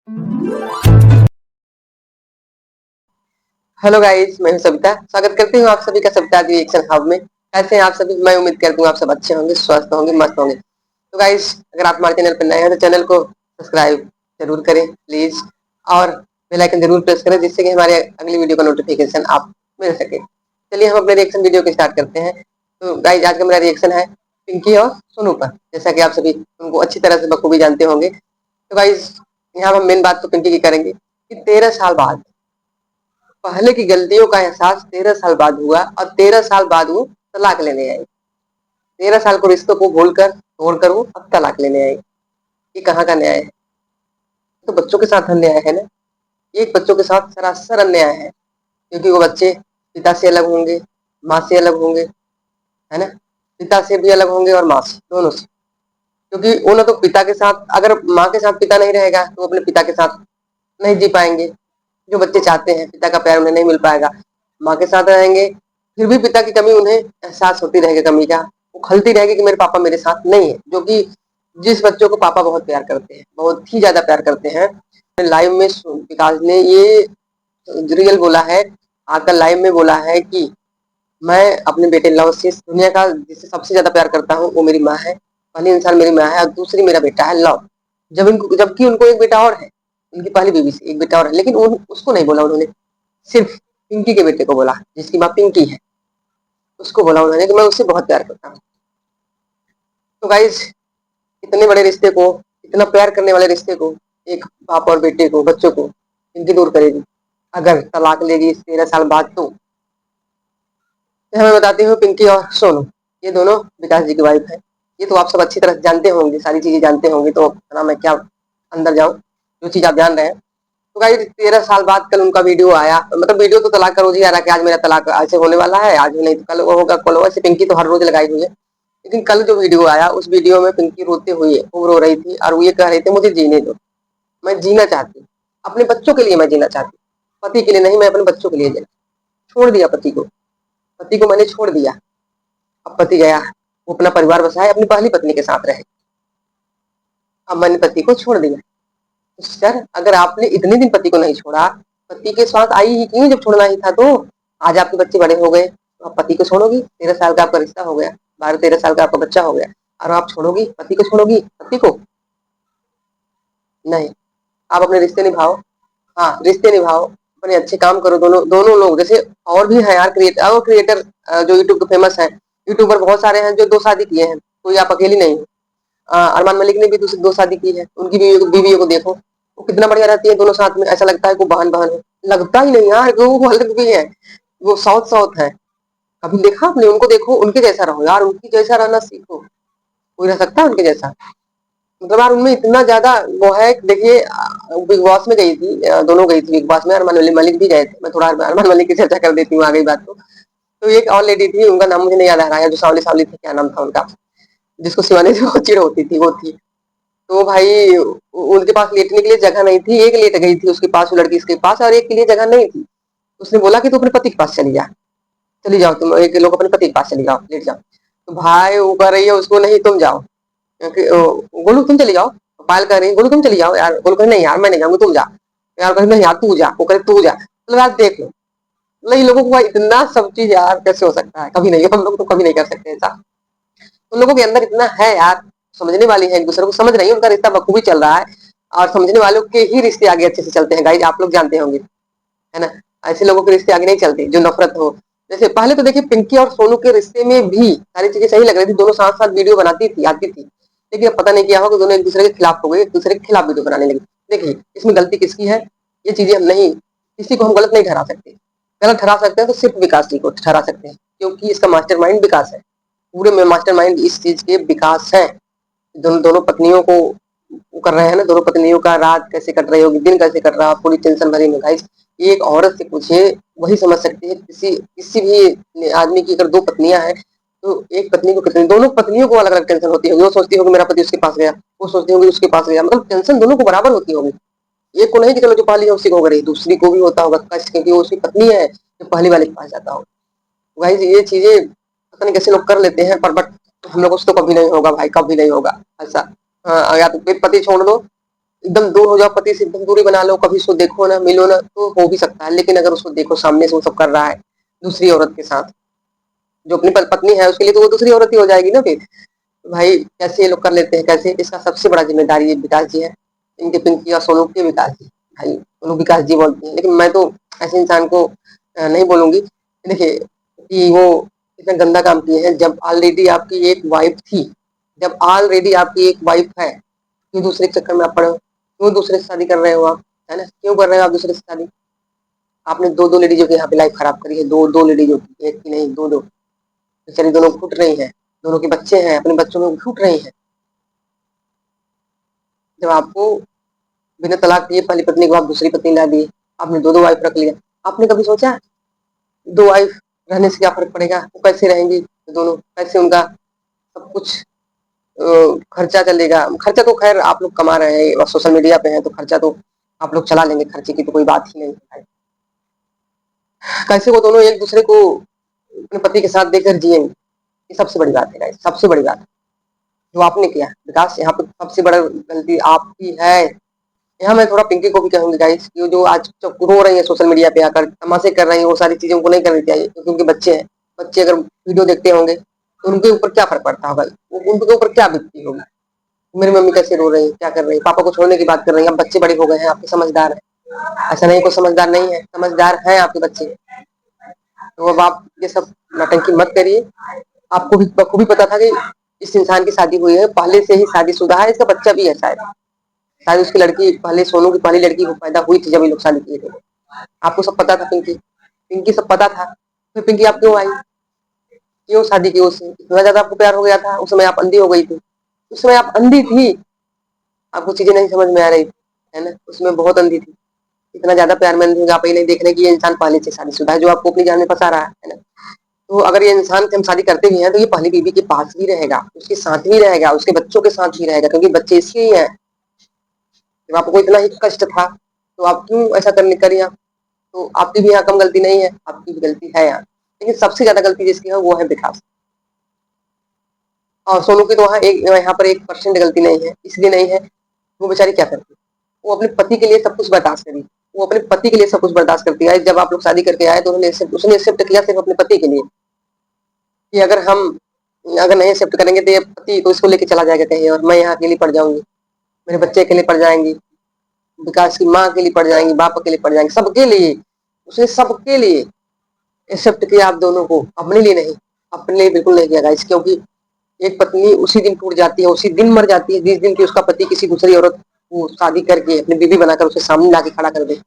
Hello guys, मैं हूं सविता। स्वागत करती हूँ आप सभी का सविता रिएक्शन हब में। कैसे हैं आप सभी? मैं उम्मीद करती हूँ आप सब अच्छे होंगे, स्वस्थ होंगे, मस्त होंगे। तो गाइस, अगर आप हमारे चैनल पर नए हैं तो चैनल को सब्सक्राइब जरूर करें प्लीज, और बेल आइकन जरूर प्रेस करें जिससे कि हमारे अगली वीडियो का नोटिफिकेशन आप मिल सके। चलिए हम अपने रिएक्शन वीडियो को स्टार्ट करते हैं। तो गाइस, आज का मेरा रिएक्शन है पिंकी और सोनू पर। जैसा कि आप सभी उनको अच्छी तरह से बखूबी जानते होंगे। तो गाइस, यहाँ हम मेन बात तो पिंकी की करेंगे कि 13 साल बाद पहले की गलतियों का एहसास 13 साल बाद हुआ, और 13 साल बाद वो तलाक लेने आई। 13 साल को रिश्तों को भूलकर तोड़कर वो अब तलाक लेने आई। ये कहाँ का न्याय है? तो बच्चों के साथ अन्याय है ना। एक बच्चों के साथ सरासर अन्याय है, क्योंकि वो बच्चे पिता से अलग होंगे, माँ से अलग होंगे, है ना। पिता से भी अलग होंगे और माँ से, दोनों से। क्योंकि वो ना तो पिता के साथ, अगर माँ के साथ पिता नहीं रहेगा तो वो अपने पिता के साथ नहीं जी पाएंगे। जो बच्चे चाहते हैं, पिता का प्यार उन्हें नहीं मिल पाएगा। माँ के साथ रहेंगे, फिर भी पिता की कमी उन्हें एहसास होती रहेगी, कमी का। वो खलती रहेगी कि मेरे पापा मेरे साथ नहीं है। जो कि जिस बच्चों को पापा बहुत प्यार करते हैं, बहुत ही ज्यादा प्यार करते हैं। लाइव में विकास ने ये रियल बोला है, आकर लाइव में बोला है कि मैं अपने बेटे लव से दुनिया का जिससे सबसे ज्यादा प्यार करता हूँ वो मेरी माँ है। पहली इंसान मेरी माँ है और दूसरी मेरा बेटा है लव। जबकि उनको एक बेटा और है, उनकी पहली बीवी से एक बेटा और है, लेकिन उसको नहीं बोला उन्होंने। सिर्फ पिंकी के बेटे को बोला, जिसकी माँ पिंकी है। उसको बोला उन्होंने कि मैं उससे बहुत प्यार करता हूँ। तो गाइज, इतने बड़े रिश्ते को, इतना प्यार करने वाले रिश्ते को, एक बाप और बेटे को, बच्चों को पिंकी दूर करेगी अगर तलाक लेगी इस 13 साल बाद। तो मैं बताती हूँ, पिंकी और सोनू ये दोनों विकास जी की वाइफ है। ये तो आप सब अच्छी तरह से जानते होंगे, सारी चीजें जानते होंगे, तो ना मैं क्या अंदर जाऊं, जो चीज आप जान रहे हैं। तो गाइस, 13 साल बाद कल उनका वीडियो आया। मतलब वीडियो तो तलाक का रोज ही आ रहा है कि आज मेरा तलाक ऐसे होने वाला है, आज नहीं तो कल वो होगा, कल होगा। ऐसे पिंकी तो हर रोज लगाई हुई है। लेकिन कल जो वीडियो आया, उस वीडियो में पिंकी रोते हुए वो रो रही थी और वो ये कह रही थी, मुझे जीने दो, मैं जीना चाहती हूँ, अपने बच्चों के लिए मैं जीना चाहती हूँ, पति के लिए नहीं। मैं अपने बच्चों के लिए जीना, छोड़ दिया पति को, पति को मैंने छोड़ दिया। अब पति गया, वो अपना परिवार बसाए, अपनी पहली पत्नी के साथ रहे। अब मैंने पति को छोड़ दिया। तो सर, अगर आपने इतने दिन पति को नहीं छोड़ा, पति के साथ आई ही क्यों जब छोड़ना ही था? तो आज आपके बच्चे बड़े हो गए, तो आप पति को छोड़ोगी? 13 साल का आपका रिश्ता हो गया, 12-13 साल का आपका बच्चा हो गया, और आप छोड़ोगी पति को? छोड़ोगी पति को? नहीं। आप अपने रिश्ते निभाओ। हाँ, रिश्ते निभाओ, अपने अच्छे काम करो, दोनों दोनों लोग। जैसे और भी है यार, क्रिएटर जो यूट्यूब पे फेमस है। यूट्यूबर बहुत सारे हैं जो 2 शादी किए हैं, कोई आप अकेली नहीं हो। अरमान मलिक ने भी 2 शादी की है, उनकी बीवियों को देखो, वो कितना बढ़िया रहती है दोनों साथ में। ऐसा लगता है कि बहन बहन है, लगता ही नहीं यार, वो अलग भी है। वो साउथ साउथ है। कभी देखा आपने उनको? देखो, उनके जैसा रहो यार, उनकी जैसा रहना सीखो। कोई रह सकता है उनके जैसा? मतलब यार, उनमें इतना ज्यादा वो है। देखिए, बिग बॉस में गई थी, दोनों गई थी बिग बॉस में, अरमान मलिक भी गए थे। मैं थोड़ा अरमान मलिक की चर्चा कर देती हूँ, आ गई बात तो एक और लेडी थी, उनका नाम मुझे नहीं याद आ रहा है, जो सावली सावली थी, क्या नाम था उनका, जिसको शिवानी से बहुत चिढ़ होती थी, वो थी। तो भाई, उनके पास लेटने के लिए जगह नहीं थी। एक लेट गई थी उसके पास, वो लड़की इसके पास, और एक के लिए जगह नहीं थी। उसने बोला कि तू अपने पति के पास चली जा, चली जाओ तुम, एक लोग अपने पति के पास चली जाओ, लेट जाओ। तो भाई वो कह रही है उसको, नहीं तुम जाओ, क्योंकि गोलू तुम चली जाओ। पायल कह रही है, गोलू तुम चली जाओ यार। गोलू कह नहीं यार, मैं नहीं जाऊंगी, तुम जा। यार कह नहीं यार, तू जा। वो कहे तू जा। मतलब यार देख लो, मतलब इन लोगों को भाई इतना सब चीज यार कैसे हो सकता है? कभी नहीं, हम लोग तो कभी नहीं कर सकते ऐसा। उन लोगों के अंदर इतना है यार, समझने वाली है, एक दूसरे को समझ रही है, उनका रिश्ता बखूबी चल रहा है। और समझने वालों के ही रिश्ते आगे अच्छे से चलते हैं गाइज, आप लोग जानते होंगे, है ना। ऐसे लोगों के रिश्ते आगे नहीं चलते जो नफरत हो। जैसे पहले तो देखिए, पिंकी और सोनू के रिश्ते में भी सारी चीजें सही लग रही थी, दोनों साथ साथ वीडियो बनाती थी, आती थी। लेकिन अब पता नहीं क्या होगा, दोनों एक दूसरे के खिलाफ हो गए, एक दूसरे के खिलाफ वीडियो बनाने लगे। देखिए, इसमें गलती किसकी है? ये चीजें हम नहीं, किसी को हम गलत नहीं ठहरा सकते। गलत ठहरा सकते हैं तो सिर्फ विकास जी को ठहरा सकते हैं, क्योंकि इसका मास्टरमाइंड विकास है। पूरे में मास्टरमाइंड इस चीज के विकास है। दोनों पत्नियों को वो कर रहे हैं ना, दोनों पत्नियों का रात कैसे कट रही होगी, दिन कैसे कट रहा, पूरी टेंशन भरी में गाइस। एक औरत से पूछे, वही समझ सकती है। किसी किसी भी आदमी की अगर 2 पत्नियां हैं, तो एक पत्नी को कितनी, दोनों पत्नियों को अलग अलग टेंशन होती होगी। वो सोचती होगी मेरा पति उसके पास गया, वो सोचती होगी उसके पास गया, मतलब टेंशन दोनों को बराबर होती होगी। एक को नहीं कि चलो जो पहली है उसी को हो रही, दूसरी को भी होता होगा कष्ट, क्योंकि वो उसकी पत्नी है जो पहली वाले के पास जाता होगा। भाई ये चीजें पता नहीं कैसे लोग कर लेते हैं, पर बट हम लोगों से तो कभी नहीं होगा भाई, कभी नहीं होगा ऐसा। हाँ, या तो फिर पति छोड़ दो, एकदम दूर हो जाओ, पति से एकदम दूरी बना लो, कभी उसको देखो ना, मिलो ना, तो हो भी सकता है। लेकिन अगर उसको देखो सामने से वो सब कर रहा है दूसरी औरत के साथ, जो अपनी पत्नी है उसके लिए तो वो दूसरी औरत ही हो जाएगी ना फिर। भाई कैसे ये लोग कर लेते हैं, कैसे? इसका सबसे बड़ा जिम्मेदारी ये विकास जी है, इनके पिंकी और सोनू के विकास जी। भाई उन्होंने विकास जी बोलते हैं, लेकिन मैं तो ऐसे इंसान को नहीं बोलूंगी। देखिए कि वो इतना गंदा काम किए हैं, जब ऑलरेडी आपकी एक वाइफ थी, जब ऑलरेडी आपकी एक वाइफ है, क्यों दूसरे के चक्कर में आप पड़े हो? क्यों दूसरे से शादी कर रहे हो आप? है ना, क्यों कर रहे हो आप दूसरे से शादी? आपने दो दो लेडीजों की यहाँ पे लाइफ खराब करी है, दो दो लेडीजों की, एक की नहीं, दो दो। बेचारी दोनों घुट रही हैं, दोनों के बच्चे हैं, अपने बच्चों में घुट रही हैं। जब आपको बिना तलाक दिए पहली पत्नी को आप दूसरी पत्नी ला दिए, आपने दो दो वाइफ रख लिया। आपने कभी सोचा दो वाइफ रहने से क्या फर्क पड़ेगा? वो कैसे रहेंगी दोनों, कैसे उनका सब कुछ खर्चा चलेगा? खर्चा तो खैर आप लोग कमा रहे हैं और सोशल मीडिया पे हैं, तो खर्चा तो आप लोग चला लेंगे, खर्चे की तो कोई बात ही नहीं है। कैसे वो दोनों एक दूसरे को अपने पति के साथ देकर जिएंगे, ये सबसे बड़ी बात है गाइस, सबसे बड़ी बात जो आपने किया विकास, यहाँ पे सबसे बड़ा गलती आपकी है। यहाँ मैं थोड़ा पिंकी को भी कहूंगी गाइस, ये जो आज रो रही है सोशल मीडिया पे आकर तमाशे कर रही है, वो सारी चीजें उनको नहीं करनी चाहिए, क्योंकि उनके बच्चे हैं। बच्चे अगर वीडियो देखते होंगे तो उनके ऊपर क्या फर्क पड़ता होगा, उनके ऊपर क्या बीतती होगी? मेरी मम्मी कैसे रो रही है, क्या कर रही है, पापा को छोड़ने की बात कर रही है। अब बच्चे बड़े हो गए हैं, आपके समझदार है, ऐसा नहीं कोई समझदार नहीं है, समझदार है आपके बच्चे। तो अब आप ये सब नौटंकी मत करिए। आपको भी बखूबी पता था कि इस इंसान की शादी हुई है, पहले से ही शादीशुदा है, इसका बच्चा भी है शायद। शायद उसकी लड़की पहले, सोनू की पहली लड़की वो पैदा हुई थी जब ये लोग शादी किए थे। आपको सब पता था पिंकी, पिंकी सब पता था, फिर पिंकी आप क्यों आई? क्यों शादी की उससे? इतना ज्यादा आपको प्यार हो गया था? उस समय आप अंधी हो गई थी, उस समय आप अंधी थी, आपको चीजें नहीं समझ में आ रही थी, है ना? उसमें बहुत अंधी थी। इतना ज्यादा प्यार में अंधी हो, आप ये नहीं देख रहे कि ये इंसान पहले से शादीशुदा है जो आपको अपनी जान में फंसा रहा है ना? तो अगर ये इंसान से हम शादी करते भी हैं तो ये पहली बीवी के पास भी रहेगा, उसके साथ भी रहेगा, उसके बच्चों के साथ भी रहेगा, क्योंकि बच्चे इसके ही हैं। जब आपको इतना ही कष्ट था तो आप क्यों ऐसा करने करिए आप? तो आपकी भी यहाँ कम गलती नहीं है, आपकी भी गलती है यहाँ, लेकिन सबसे ज्यादा गलती जिसकी है वो है विकास। और सोनू की तो वहाँ एक, यहाँ पर 1% गलती नहीं है, इसलिए नहीं है, वो बेचारी क्या करती, वो अपने पति के लिए सब कुछ बर्दाश्त करी, वो अपने पति के लिए सब कुछ बर्दाश्त करती है। जब आप लोग शादी करके आए तो उसने एक्सेप्ट किया सिर्फ अपने पति के लिए, कि अगर हम अगर नहीं एक्सेप्ट करेंगे तो ये पति तो इसको लेके चला जाएगा कहीं और मैं यहाँ अकेली पड़ जाऊंगी, मेरे बच्चे अकेले पड़ जाएंगे, विकास की माँ अकेली पड़ जाएंगी, बाप अकेले पड़ जाएंगे, सबके लिए। उसने सबके लिए एक्सेप्ट किया, आप दोनों को, अपने लिए नहीं, अपने लिए बिल्कुल नहीं किया गाइस। क्योंकि एक पत्नी उसी दिन टूट जाती है, उसी दिन मर जाती है जिस दिन की उसका पति किसी दूसरी औरत को शादी करके अपनी बीवी बनाकर उसे सामने लाके खड़ा कर दे,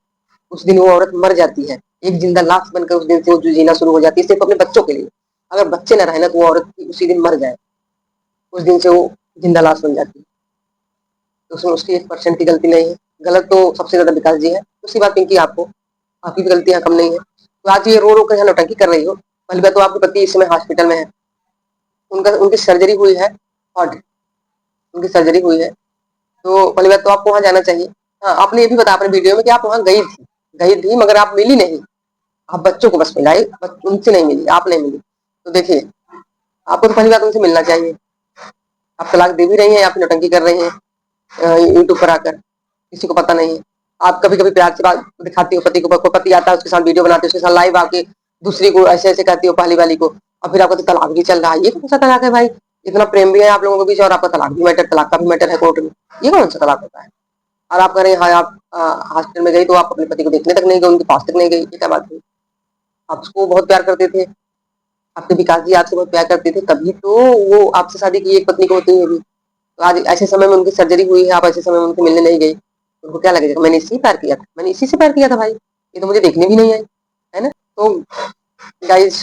उस दिन वो औरत मर जाती है, एक जिंदा लाश बनकर उस दिन से वो जीना शुरू हो जाती है, सिर्फ अपने बच्चों के लिए। अगर बच्चे न रहे ना तो वो औरत उसी दिन मर जाए, उस दिन से वो जिंदा लाश बन जाती है। तो उसमें उसकी 1% की गलती नहीं है, गलत तो सबसे ज्यादा विकास जी है। दूसरी बात पिंकी, आपको आपकी भी गलतियां कम नहीं है, तो आज ये रो रो कर यहाँ नौटंकी कर रही हो। पहली बात तो आपके पति इस समय हॉस्पिटल में है, उनकी सर्जरी हुई है, और उनकी सर्जरी हुई है, तो पहली बात तो आपको वहां जाना चाहिए। हाँ, आपने ये भी बताया अपने वीडियो में कि आप वहां गई थी मगर आप मिली नहीं, आप बच्चों को बस मिलाई, उनसे नहीं मिली, आप नहीं मिली। तो देखिए, आपको तो पहली बात उनसे मिलना चाहिए। आप तलाक दे भी रही हैं या फिर नौटंकी कर रही हैं यूट्यूब पर आकर, किसी को पता नहीं है। आप कभी कभी प्यार से बात दिखाती हो पति को, पति आता है उसके साथ वीडियो बनाते हो, उसके साथ लाइव आके दूसरी को ऐसे ऐसे कहती हो पहली वाली को, और फिर आपका तो तलाक भी चल रहा है। ये कौन सा तलाक है भाई? इतना प्रेम भी है आप लोगों के बीच और आपका तलाक भी मैटर, तलाक का भी मैटर है कोर्ट में, ये कौन सा तलाक होता है? और आप कह रहे हैं हाँ आप हॉस्पिटल में गई तो आप अपने पति को देखने तक नहीं गई, उनके पास तक नहीं गई, ये क्या बात हुई? आप उसको बहुत प्यार करते थे, आपके विकास जी आपसे बहुत प्यार करते थे, तभी तो वो आपसे शादी की एक पत्नी को होती है। तो आज ऐसे समय में उनकी सर्जरी हुई है, आप ऐसे समय में उनसे मिलने नहीं गई, उनको क्या लगेगा मैंने इसी से प्यार किया था, मैंने इसी से प्यार किया था भाई, ये तो मुझे देखने भी नहीं आई, है ना? तो गाइज,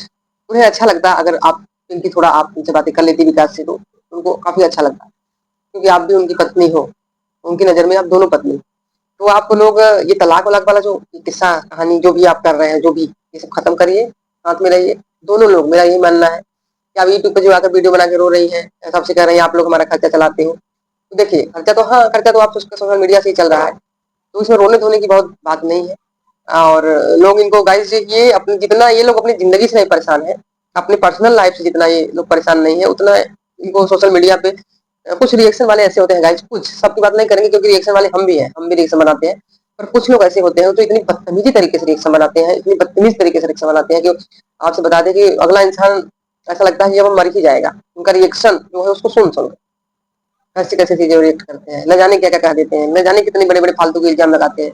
उन्हें अच्छा लगता अगर आप इनकी थोड़ा आप उनसे बातें कर लेती विकास से, तो उनको काफी अच्छा लगता, क्योंकि आप भी उनकी पत्नी हो, उनकी नजर में आप दोनों पत्नी। तो आप लोग ये तलाक वलाक वाला जो किस्सा कहानी जो भी आप कर रहे हैं, जो भी, ये सब खत्म करिए, साथ में रहिए दोनों लोग, मेरा यही मानना है। कि आप यूट्यूब पे जो आकर वीडियो बना के रो रही हैं, सबसे कह रही हैं आप लोग हमारा खर्चा चलाते हो, तो देखिए खर्चा तो, हाँ खर्चा तो आप उसका सोशल मीडिया से ही चल रहा है, तो इसमें रोने धोने की बहुत बात नहीं है। और लोग इनको गाइस, ये अपनी जितना ये लोग अपनी जिंदगी से नहीं परेशान है, अपने पर्सनल लाइफ से जितना ये लोग परेशान नहीं है, उतना इनको सोशल मीडिया पे कुछ रिएक्शन वाले ऐसे होते हैं गाइस, कुछ, सबकी बात नहीं करेंगे क्योंकि रिएक्शन वाले हम भी हैं, हम भी रिएक्शन बनाते हैं। पर कुछ लोग ऐसे होते हैं तो इतनी बदतमीजी तरीके से रिएक्शन बनाते हैं, इतनी बदतमीज तरीके से रिएक्शन बनाते हैं कि आपसे बता दें कि अगला इंसान ऐसा लगता है कि अब वो मर ही जाएगा। उनका रिएक्शन जो है उसको सुन कैसे कैसे चीजें रिएक्ट करते हैं, न जाने क्या क्या कह देते हैं, न जाने कितने बड़े बड़े फालतू के इल्जाम लगाते हैं।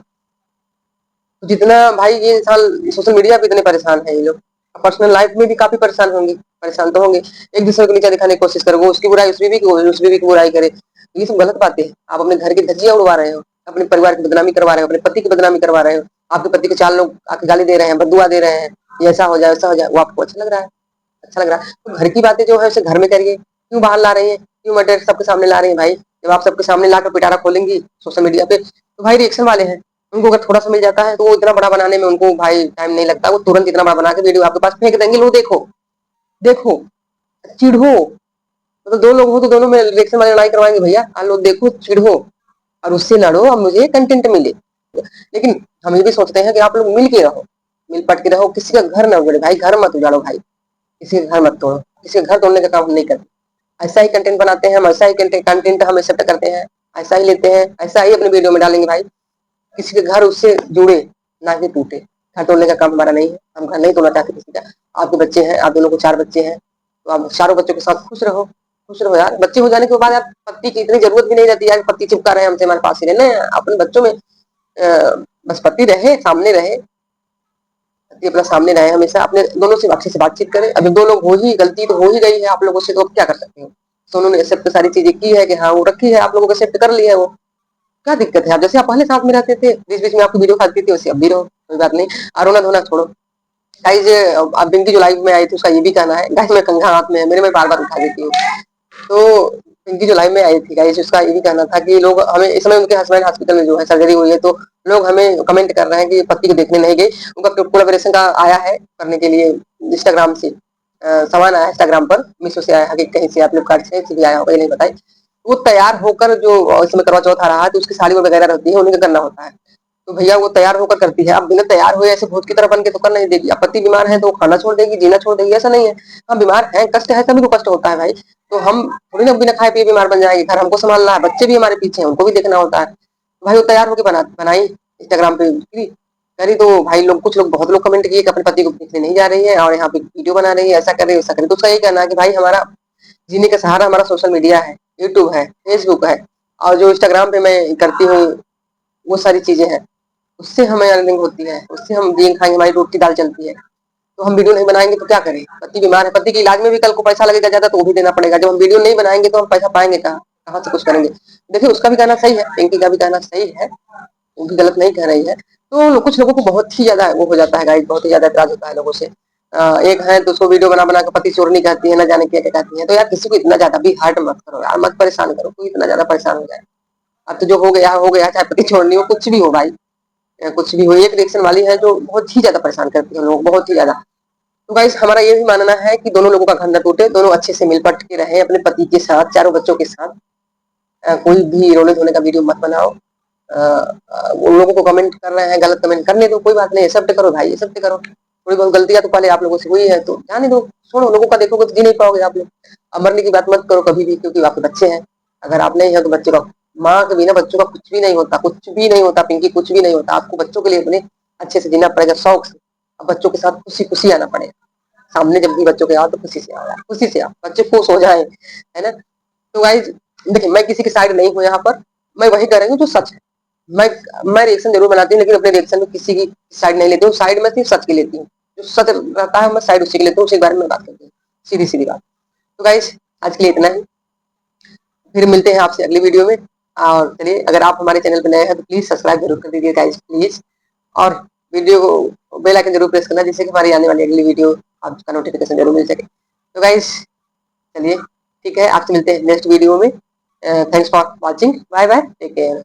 तो जितना भाई ये इंसान सोशल मीडिया पे इतने परेशान है ये लोग, पर्सनल लाइफ में भी काफी परेशान होंगे, परेशान तो होंगे। एक दूसरे को नीचा दिखाने की कोशिश करोगे, उसकी बुराई उस बीवी की बुराई करे, ये सब गलत बातें हैं। आप अपने घर की धज्जियां उड़वा रहे हो, अपने परिवार की बदनामी करवा रहे हो, अपने पति की बदनामी करवा रहे हो। आपके पति को 4 लोग आके गाली दे रहे हैं, बददुआ दे रहे हैं, ये ऐसा हो जाए वैसा हो जाए, वो आपको अच्छा लग रहा है? अच्छा लग रहा है तो घर की बातें जो है उसे घर में करिए, क्यों बाहर ला रही है, क्यों मटेरियल सबके सामने ला रही है भाई? जब आप सबके सामने लाकर पिटारा खोलेंगी सोशल मीडिया पे तो भाई रिएक्शन वाले हैं, उनको अगर थोड़ा सा मिल जाता है तो वो इतना बड़ा बनाने में उनको भाई टाइम नहीं लगता, वो तुरंत इतना बड़ा बना के वीडियो आपके पास फेंक देंगे, लो देखो देखो, चिढ़ो। मतलब 2 लोग हो तो दोनों में रिएक्शन वाले लड़ाई करवाएंगे भैया, लो देखो चिढ़ो और उससे लड़ो और मुझे कंटेंट मिले। लेकिन हम ये भी सोचते हैं कि आप लोग मिल के रहो, मिल पट के रहो, किसी का घर ना उजड़े भाई, घर मत उजाड़ो भाई, किसी का घर मत तोड़ो, किसी का घर तोड़ने का काम हम नहीं करते। ऐसा ही कंटेंट बनाते हैं हम, ऐसा ही कंटेंट हम एक्सेप्ट करते हैं, ऐसा ही लेते हैं, ऐसा ही अपने वीडियो में डालेंगे भाई। किसी के घर उससे जुड़े ना कि टूटे, घर तोड़ने का काम हमारा नहीं है, हम घर नहीं तोड़ना चाहते किसी का। आपके बच्चे हैं, आप दोनों को 4 बच्चे हैं, तो आप चारों बच्चों के साथ खुश रहो यार। बच्चे हो जाने के बाद यार पति की इतनी जरूरत भी नहीं रहती यार, पति चिपका रहे हमसे, हमारे पास ही रहना है अपने बच्चों में। बस पति रहे, सामने रहे, पति अपना सामने रहे, हमेशा अपने दोनों से अच्छे से बातचीत करें। अब 2 लोग हो ही, गलती तो हो ही गई है आप लोगों से, तो अब क्या कर सकते हो? तो उन्होंने एक्सेप्ट सारी चीजें की है कि हाँ वो रखी है, आप लोगों को एक्सेप्ट कर लिया है वो, क्या दिक्कत है? आप जैसे आप पहले साथ में रहते थे, बीच बीच में आपकी वीडियो खाती थी, वैसे अब भी रहो, कोई बात नहीं। और रोना धोना छोड़ो गाइज। अब पिंकी जो लाइव में आई थी उसका ये भी कहना है गाइज, मैं कंघा हाथ में है मेरे, मैं बार बार उठा देती हूँ। तो पिंकी जो लाइव में आई थी गाइज, उसका ये भी कहना था कि लोग हमें, इस समय उनके हस्बैंड हॉस्पिटल में जो है सर्जरी हुई है, तो लोग हमें कमेंट कर रहे हैं कि पति को देखने नहीं गए। उनका कोलैबोरेशन का आया है करने के लिए इंस्टाग्राम से, सामान आया इंस्टाग्राम पर, मीशो से आया है कि कहीं से, फ्लिपकार्ट से भी आया होगा, ये नहीं बताई। वो तैयार होकर, जो इसमें करवा चौथ आ रहा है तो उसकी साड़ी वगैरह रहती है, उन्हीं का करना होता है। तो भैया वो तैयार होकर करती है, अब बिना तैयार हुए ऐसे भूत की तरह बन के तो कर नहीं देगी। अब पति बीमार है तो वो खाना छोड़ देगी, जीना छोड़ देगी, ऐसा नहीं है। हम बीमार हैं, कष्ट है, सभी को कष्ट होता है भाई। तो हम थोड़ी ना बिना खाए पिए बीमार बन जाएंगे, घर हमको संभालना है, बच्चे भी हमारे पीछे हैं, उनको भी देखना होता है। भाई वो तैयार होकर बनाई इंस्टाग्राम पे करी, तो भाई लोग, कुछ लोग, बहुत लोग कमेंट किए कि अपने पति को देखने नहीं जा रही है और यहाँ पे वीडियो बना रही है, ऐसा कर रही है, वैसा कर रही है। तो उसका यही कहना है कि भाई हमारा जीने का सहारा हमारा सोशल मीडिया है, यूट्यूब है, फेसबुक है, और जो इंस्टाग्राम पे मैं करती हूँ वो सारी चीजें हैं, उससे हमें अर्निंग होती है, उससे हम दिन खाएंगे, हमारी रोटी दाल चलती है। तो हम वीडियो नहीं बनाएंगे तो क्या करें? पति बीमार है, पति के इलाज में भी कल को पैसा लगेगा ज्यादा तो वो भी देना पड़ेगा। जब हम वीडियो नहीं बनाएंगे तो हम पैसा पाएंगे कहाँ, कहाँ से कुछ करेंगे? देखिए उसका भी कहना सही है, पिंकी का भी कहना सही है, वो भी गलत नहीं कह रही है। तो कुछ लोगों को बहुत ही ज्यादा वो हो जाता है गाइस, बहुत ही ज्यादा एतराज होता है लोगों से। एक है तो उसको वीडियो बना बना के पति चोरनी कहती है, ना जाने क्या क्या कहती है। तो यार किसी को इतना ज्यादा भी हर्ट मत करो यार, मत परेशान करो, कोई इतना ज्यादा परेशान हो जाए। अब तो जो हो गया, चाहे पति छोड़नी हो, कुछ भी हो भाई, कुछ भी हो। एक रिएक्शन वाली है जो बहुत ही ज्यादा परेशान करती है लोग, बहुत ही ज्यादा। तो गाइस हमारा ये भी मानना है कि दोनों लोगों का घर न टूटे, दोनों अच्छे से मिल पट के रहे अपने पति के साथ, 4 बच्चों के साथ। कोई भी रोने धोने का वीडियो मत बनाओ। उन लोगों को कमेंट कर रहे हैं, गलत कमेंट करने दो, कोई बात नहीं, एक्सेप्ट करो भाई, एक्सेप्ट करो। थोड़ी बहुत गलतियां तो पहले आप लोगों से हुई है तो जाने दो, छोड़ो, लोगों का देखोगे तो जी नहीं पाओगे आप लोग। अब मरने की बात मत करो कभी भी, क्योंकि आपके बच्चे हैं। अगर आप नहीं है तो बच्चों का, माँ के बिना बच्चों का कुछ भी नहीं होता, कुछ भी नहीं होता पिंकी, कुछ भी नहीं होता। आपको बच्चों के लिए अपने अच्छे से जीना पड़ेगा, शौक से। अब बच्चों के साथ खुशी खुशी आना पड़ेगा सामने, जब भी बच्चों के आओ तो खुशी से आओ यार, खुशी से आओ, बच्चे खुश हो जाए, है ना? तो गाइज देखिए, मैं किसी की साइड नहीं हूँ यहाँ पर, मैं वही कर रही हूँ जो सच है। मैं मैं रिएक्शन जरूर बनाती हूँ, लेकिन अपने रिएक्शन में किसी की साइड नहीं लेती हूँ, साइड में सिर्फ सच की लेती हूँ। जो सच रहता है मैं साइड उसी की लेती हूँ, उसी के बारे में बात करती हूँ, सीधी सीधी बात। तो गाइज आज के लिए इतना ही, फिर मिलते हैं आपसे अगली वीडियो में। और चलिए, अगर आप हमारे चैनल पर नए हैं तो प्लीज सब्सक्राइब जरूर कर दीजिए गाइज, प्लीज। और वीडियो को बेल आइकन जरूर प्रेस करना, जिससे कि हमारी आने वाली अगली वीडियो आपका नोटिफिकेशन जरूर मिल सके। तो गाइज चलिए, ठीक है, आपसे मिलते हैं नेक्स्ट वीडियो में। Thanks for watching, bye bye, take care.